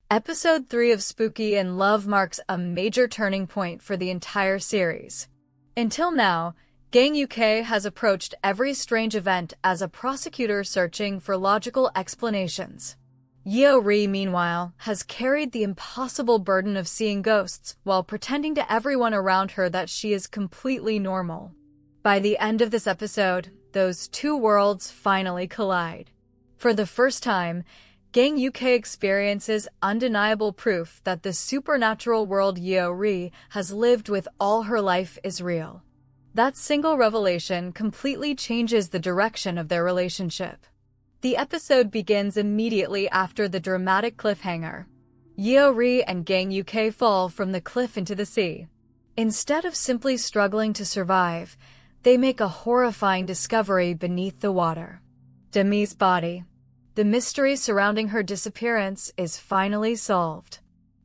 Episode 3 of Spooky in Love marks a major turning point for the entire series. Until now, Gang UK has approached every strange event as a prosecutor searching for logical explanations. Yeo Ri, meanwhile, has carried the impossible burden of seeing ghosts while pretending to everyone around her that she is completely normal. By the end of this episode, those two worlds finally collide. For the first time, Gang UK experiences undeniable proof that the supernatural world Yeo Ri has lived with all her life is real. That single revelation completely changes the direction of their relationship. The episode begins immediately after the dramatic cliffhanger. Yeo Ri and Gang UK fall from the cliff into the sea. Instead of simply struggling to survive, they make a horrifying discovery beneath the water. Demi's body. The mystery surrounding her disappearance is finally solved.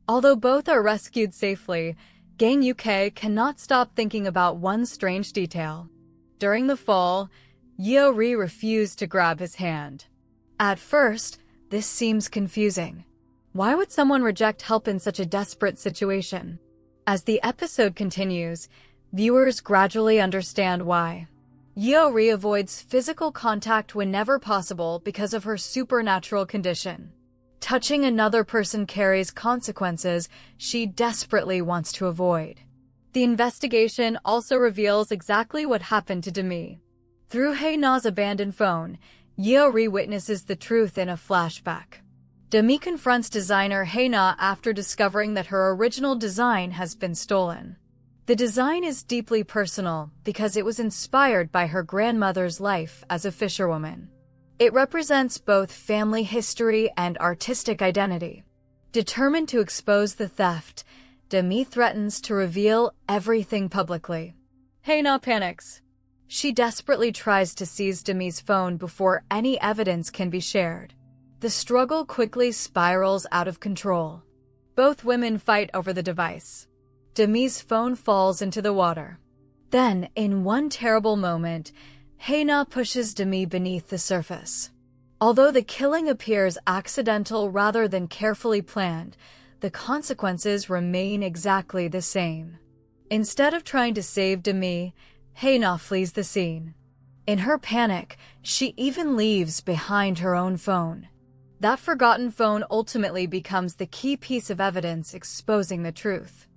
Although both are rescued safely, Gang UK cannot stop thinking about one strange detail. During the fall, Yeo Ri refused to grab his hand. At first, this seems confusing. Why would someone reject help in such a desperate situation? As the episode continues, viewers gradually understand why. Yeo Ri avoids physical contact whenever possible because of her supernatural condition. Touching another person carries consequences she desperately wants to avoid. The investigation also reveals exactly what happened to Demi. Through Hae Na's abandoned phone, Yeo Ri witnesses the truth in a flashback. Demi confronts designer Hae Na after discovering that her original design has been stolen. The design is deeply personal because it was inspired by her grandmother's life as a fisherwoman. It represents both family history and artistic identity. Determined to expose the theft, Demi threatens to reveal everything publicly. Hae Na panics. She desperately tries to seize Demi's phone before any evidence can be shared. The struggle quickly spirals out of control. Both women fight over the device. Demi's phone falls into the water. Then, in one terrible moment, Hae Na pushes Demi beneath the surface. Although the killing appears accidental rather than carefully planned, the consequences remain exactly the same. Instead of trying to save Demi, Hae Na flees the scene. In her panic, she even leaves behind her own phone. That forgotten phone ultimately becomes the key piece of evidence exposing the truth.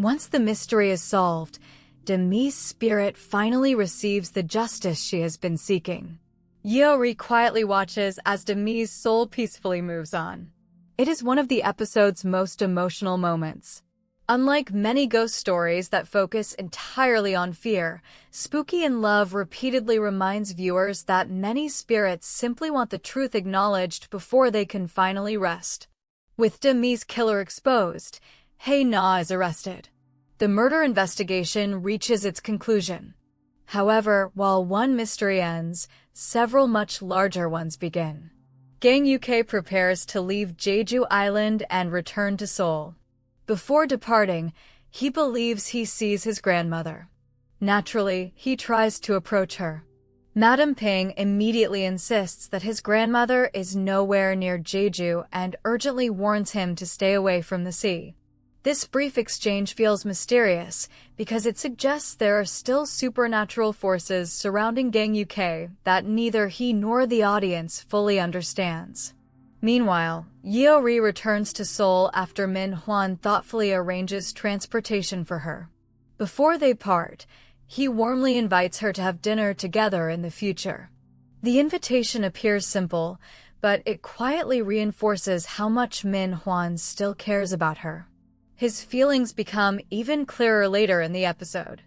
Once the mystery is solved, Demi's spirit finally receives the justice she has been seeking. Yeo Ri quietly watches as Demi's soul peacefully moves on. It is one of the episode's most emotional moments. Unlike many ghost stories that focus entirely on fear, Spooky in Love repeatedly reminds viewers that many spirits simply want the truth acknowledged before they can finally rest. With Demi's killer exposed, Hae Na is arrested. The murder investigation reaches its conclusion. However, while one mystery ends, several much larger ones begin. Gang UK prepares to leave Jeju Island and return to Seoul. Before departing, he believes he sees his grandmother. Naturally, he tries to approach her. Madam Ping immediately insists that his grandmother is nowhere near Jeju and urgently warns him to stay away from the sea. This brief exchange feels mysterious because it suggests there are still supernatural forces surrounding Gang UK that neither he nor the audience fully understands. Meanwhile, Yeo Ri returns to Seoul after Min Hwan thoughtfully arranges transportation for her. Before they part, he warmly invites her to have dinner together in the future. The invitation appears simple, but it quietly reinforces how much Min Hwan still cares about her. His feelings become even clearer later in the episode.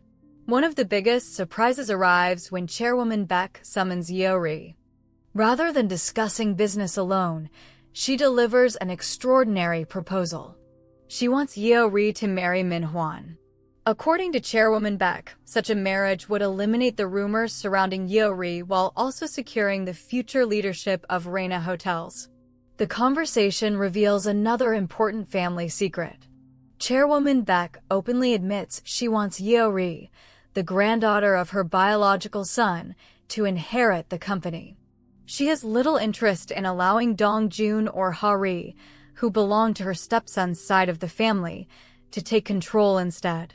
One of the biggest surprises arrives when Chairwoman Baek summons Yeo Ri. Rather than discussing business alone, she delivers an extraordinary proposal. She wants Yeo Ri to marry Min Hwan. According to Chairwoman Baek, such a marriage would eliminate the rumors surrounding Yeo Ri while also securing the future leadership of Hae Na Hotels. The conversation reveals another important family secret. Chairwoman Baek openly admits she wants Yeo Ri, the granddaughter of her biological son, to inherit the company. She has little interest in allowing Dong Jun or Ha Ri, who belonged to her stepson's side of the family, to take control instead.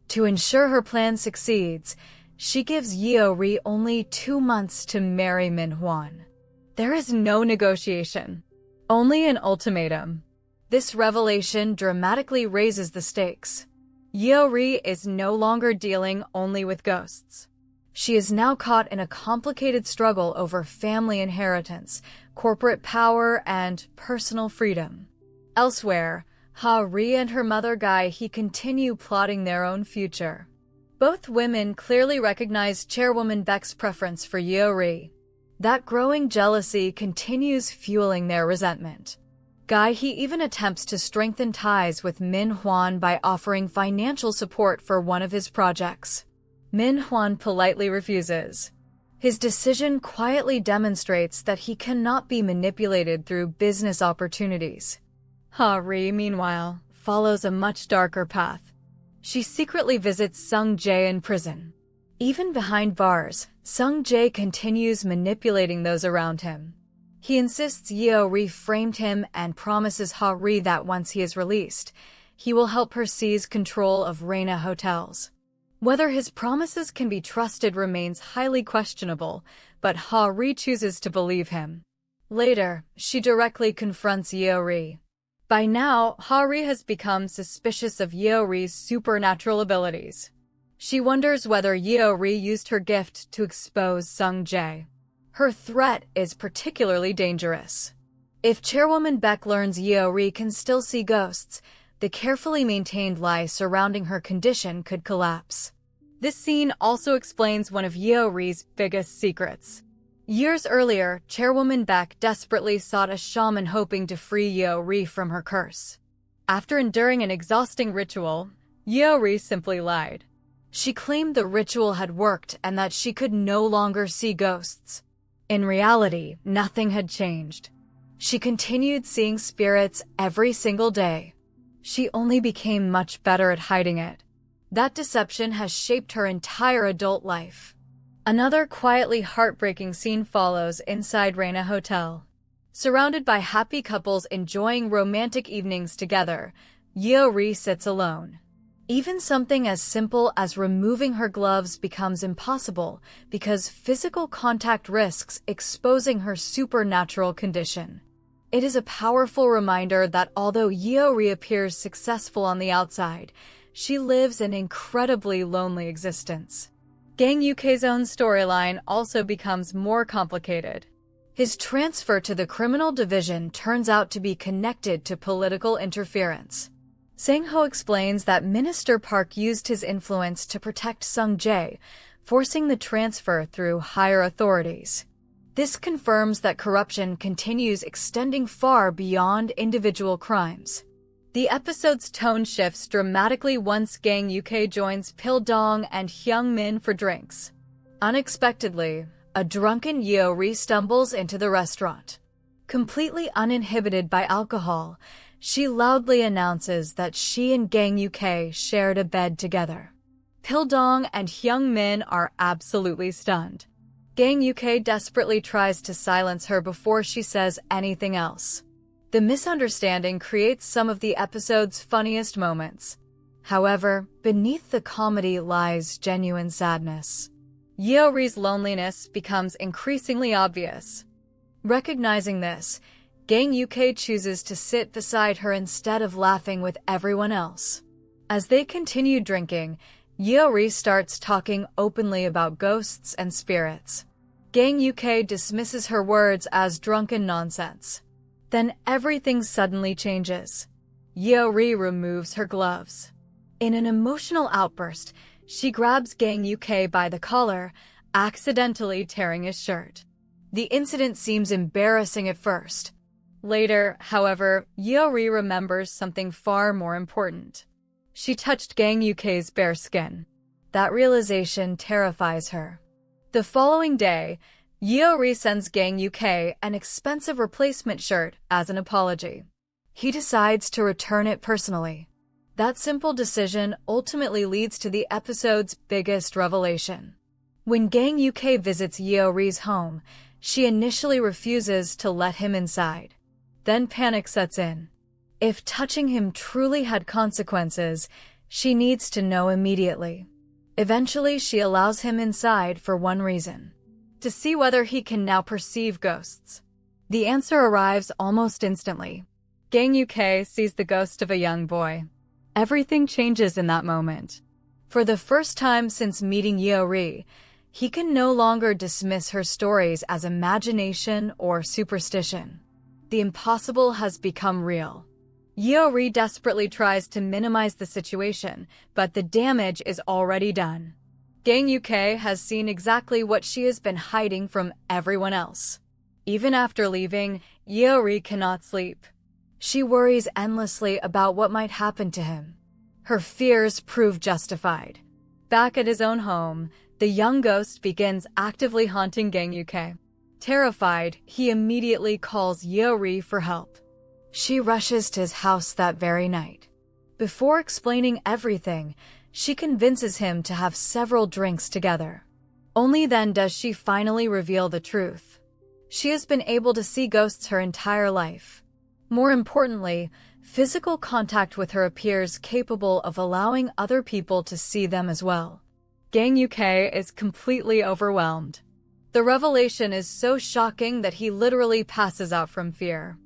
To ensure her plan succeeds, she gives Yeo Ri only 2 months to marry Min Hwan. There is no negotiation, only an ultimatum. This revelation dramatically raises the stakes. Yeo Ri is no longer dealing only with ghosts. She is now caught in a complicated struggle over family inheritance, corporate power, and personal freedom. Elsewhere, Hae Ri and her mother Gae continue plotting their own future. Both women clearly recognize Chairwoman Baek's preference for Yeo Ri. That growing jealousy continues fueling their resentment. Gae even attempts to strengthen ties with Min Hwan by offering financial support for one of his projects. Min Hwan politely refuses. His decision quietly demonstrates that he cannot be manipulated through business opportunities. Hae Ri, meanwhile, follows a much darker path. She secretly visits Sung Jae in prison. Even behind bars, Sung Jae continues manipulating those around him. He insists Yeo Ri framed him and promises Hae Ri that once he is released, he will help her seize control of Hae Na hotels. Whether his promises can be trusted remains highly questionable, but Hae Ri chooses to believe him. Later, she directly confronts Yeo Ri. By now, Hae Ri has become suspicious of Yeo Ri's supernatural abilities. She wonders whether Yeo Ri used her gift to expose Sung Jae. Her threat is particularly dangerous. If Chairwoman Baek learns Yeo Ri can still see ghosts, the carefully maintained lie surrounding her condition could collapse. This scene also explains one of Yeo Ri's biggest secrets. Years earlier, Chairwoman Baek desperately sought a shaman hoping to free Yeo Ri from her curse. After enduring an exhausting ritual, Yeo Ri simply lied. She claimed the ritual had worked and that she could no longer see ghosts. In reality, nothing had changed. She continued seeing spirits every single day. She only became much better at hiding it. That deception has shaped her entire adult life. Another quietly heartbreaking scene follows inside Hae Na Hotel. Surrounded by happy couples enjoying romantic evenings together, Yeo Ri sits alone. Even something as simple as removing her gloves becomes impossible because physical contact risks exposing her supernatural condition. It is a powerful reminder that although Yeo Ri appears successful on the outside, she lives an incredibly lonely existence. Gang UK's own storyline also becomes more complicated. His transfer to the criminal division turns out to be connected to political interference. Sang-ho explains that Minister Park used his influence to protect Sung Jae, forcing the transfer through higher authorities. This confirms that corruption continues extending far beyond individual crimes. The episode's tone shifts dramatically once Gang UK joins Pil-dong and Hyung Min for drinks. Unexpectedly, a drunken Yeo Ri stumbles into the restaurant. Completely uninhibited by alcohol, she loudly announces that she and Gang UK shared a bed together. Pil-dong and Hyung Min are absolutely stunned. Gang UK desperately tries to silence her before she says anything else. The misunderstanding creates some of the episode's funniest moments. However, beneath the comedy lies genuine sadness. Yeo Ri's loneliness becomes increasingly obvious. Recognizing this, Gang UK chooses to sit beside her instead of laughing with everyone else. As they continue drinking, Yeo Ri starts talking openly about ghosts and spirits. Gang UK dismisses her words as drunken nonsense. Then everything suddenly changes. Yeo Ri removes her gloves. In an emotional outburst, she grabs Gang UK by the collar, accidentally tearing his shirt. The incident seems embarrassing at first. Later, however, Yeo Ri remembers something far more important. She touched Gang UK's bare skin. That realization terrifies her. The following day, Yeo Ri sends Gang UK an expensive replacement shirt as an apology. He decides to return it personally. That simple decision ultimately leads to the episode's biggest revelation. When Gang UK visits Yeo Ri's home, she initially refuses to let him inside. Then panic sets in. If touching him truly had consequences, she needs to know immediately. Eventually, she allows him inside for one reason: to see whether he can now perceive ghosts. The answer arrives almost instantly. Gang UK sees the ghost of a young boy. Everything changes in that moment. For the first time since meeting Yeo Ri, he can no longer dismiss her stories as imagination or superstition. The impossible has become real. Yeo Ri desperately tries to minimize the situation, but the damage is already done. Gang UK has seen exactly what she has been hiding from everyone else. Even after leaving, Yeo Ri cannot sleep. She worries endlessly about what might happen to him. Her fears prove justified. Back at his own home, the young ghost begins actively haunting Gang UK. Terrified, he immediately calls Yeo Ri for help. She rushes to his house that very night. Before explaining everything, she convinces him to have several drinks together. Only then does she finally reveal the truth. She has been able to see ghosts her entire life. More importantly, physical contact with her appears capable of allowing other people to see them as well. Gang UK is completely overwhelmed. The revelation is so shocking that he literally passes out from fear.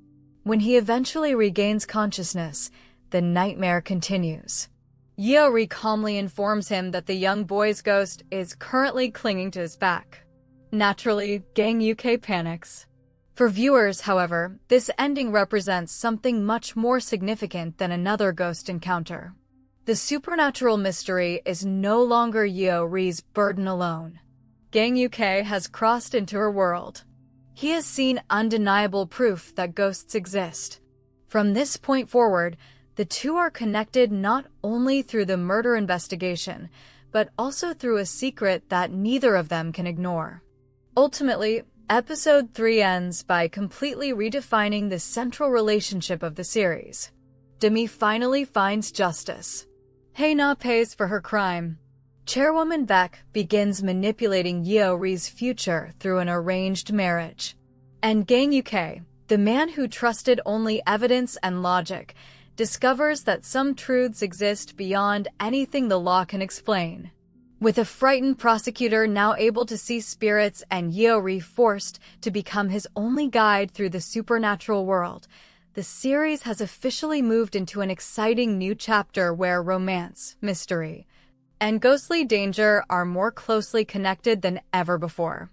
When he eventually regains consciousness, the nightmare continues. Yeo Ri calmly informs him that the young boy's ghost is currently clinging to his back. Naturally, Gang UK panics. For viewers, however, this ending represents something much more significant than another ghost encounter. The supernatural mystery is no longer Yeo Ri's burden alone. Gang UK has crossed into her world. He has seen undeniable proof that ghosts exist. From this point forward, the two are connected not only through the murder investigation, but also through a secret that neither of them can ignore. Ultimately, Episode 3 ends by completely redefining the central relationship of the series. Demi finally finds justice. Hae Na pays for her crime. Chairwoman Baek begins manipulating Yeo Ri's future through an arranged marriage. And Gang UK, the man who trusted only evidence and logic, discovers that some truths exist beyond anything the law can explain. With a frightened prosecutor now able to see spirits and Yeo Ri forced to become his only guide through the supernatural world, the series has officially moved into an exciting new chapter where romance, mystery, and ghostly danger are more closely connected than ever before.